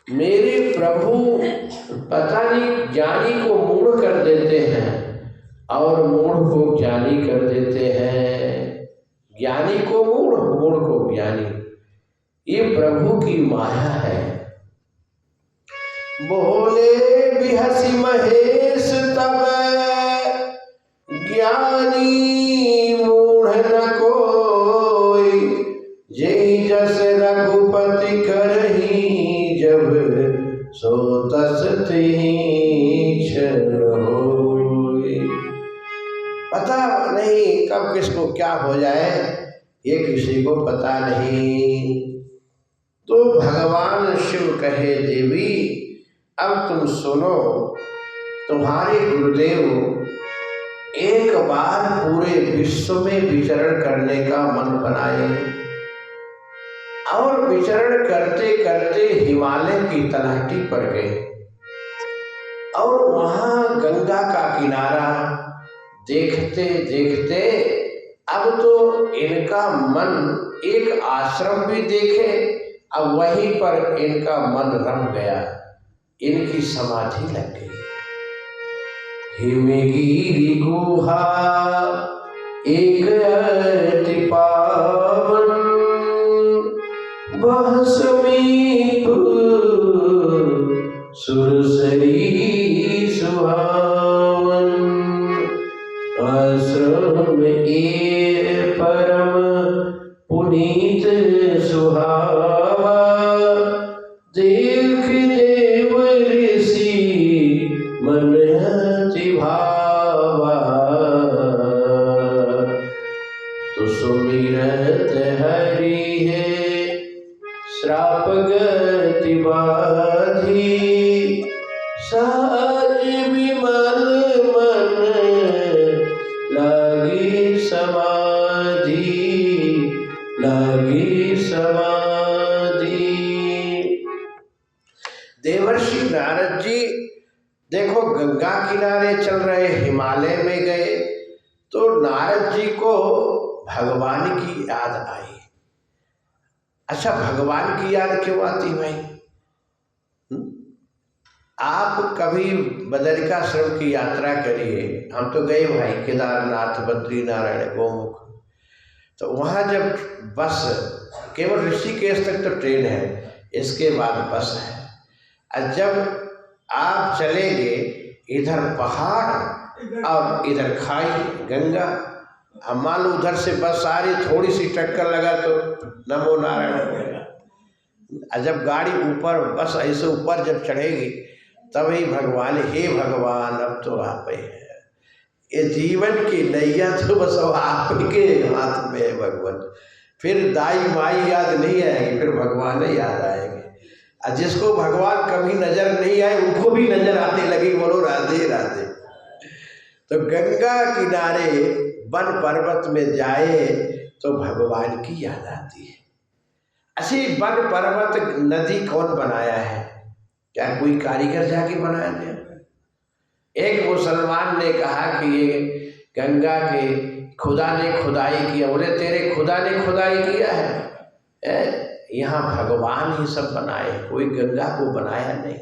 मेरे प्रभु पता नहीं ज्ञानी को मूढ़ कर देते हैं और मूढ़ को ज्ञानी कर देते हैं। ज्ञानी को मूढ़, मूढ़ को ज्ञानी। ये प्रभु की माया है। बोले बिहसी महेश तब ज्ञानी मूढ़ न कोई, जय जस रघुपति करही जब सो तस तीक्ष्ण होई। पता नहीं कब किसको क्या हो जाए, ये किसी को पता नहीं। तो भगवान शिव कहे देवी अब तुम सुनो, तुम्हारे गुरुदेव एक बार पूरे विश्व में विचरण करने का मन बनाए और विचरण करते करते हिमालय की तलहटी पर गए और वहां गंगा का किनारा देखते देखते अब तो इनका मन एक आश्रम भी देखे, अब वहीं पर इनका मन रम गया, इनकी समाधि लग गई। हिमगिरि गुहा एक अति पावन, वह समीप सुरसरी सुहावन। आश्रम ए परम पुनीत सुहावा, देख देव ऋषि मन अति भावा। तो सुमिरत हरि है श्राप गति बाधी, साज विमल मन लागी समाधि, लागी समाधि। देवर्षि नारद जी देखो गंगा किनारे चल रहे, हिमालय में गए तो नारद जी को भगवान की याद आई। अच्छा, भगवान की याद क्यों आती भाई? आप कभी बदरिकाश्रम की यात्रा करिए, हम तो गए भाई केदारनाथ, बद्रीनारायण, गोमुख। तो वहाँ जब बस, केवल ऋषिकेश तक तो ट्रेन है, इसके बाद बस है। और जब आप चलेंगे इधर पहाड़ और इधर खाई गंगा, अब मान लो उधर से बस आ रही, थोड़ी सी टक्कर लगा तो नमो नारायण हो गया। और जब गाड़ी ऊपर, बस ऐसे ऊपर जब चढ़ेगी तभी भगवान, हे भगवान अब तो आप ही है, ये जीवन की नैया तो बस आपके हाथ में है भगवान। फिर दाई माई याद नहीं आएगी, फिर भगवान याद आएंगे। और जिसको भगवान कभी नजर नहीं आए उनको भी नजर आने लगी, बोलो राधे राधे। तो गंगा किनारे वन पर्वत में जाए तो भगवान की याद आती है। ऐसी वन पर्वत नदी कौन बनाया है? क्या कोई कारीगर जाके बनाया गया? एक मुसलमान ने कहा कि ये गंगा के खुदा ने खुदाई किया। बोले तेरे खुदा ने खुदाई किया है? यहाँ भगवान ही सब बनाए, कोई गंगा को बनाया नहीं,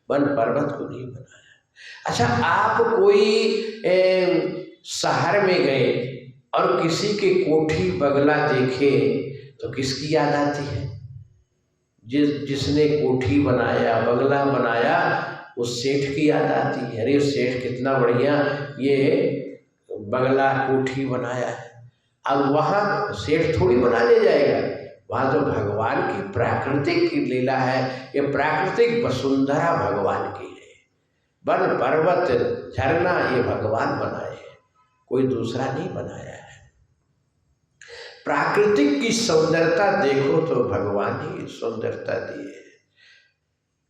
वन पर्वत को नहीं बनाया। अच्छा, आप कोई शहर में गए और किसी के कोठी बंगला देखे तो किसकी याद आती है? जिसने कोठी बनाया, बंगला बनाया, उस सेठ की याद आती है। अरे सेठ कितना बढ़िया ये बंगला कोठी बनाया है। अब वहाँ सेठ थोड़ी बना ले जाएगा, वहाँ तो भगवान की प्राकृतिक की लीला है। ये प्राकृतिक वसुंधरा भगवान की है। वन पर्वत झरना ये भगवान बनाए हैं, कोई दूसरा नहीं बनाया है। प्राकृतिक की सुंदरता देखो तो भगवान ही सुंदरता दी है।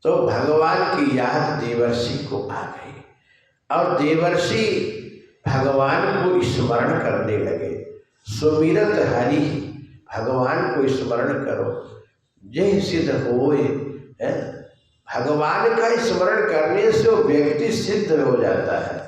तो भगवान की याद देवर्षि को आ गई और देवर्षि भगवान को स्मरण करने लगे। सुमिरत हरि, भगवान को स्मरण करो जय सिद्ध होए। भगवान का स्मरण करने से वो व्यक्ति सिद्ध हो जाता है।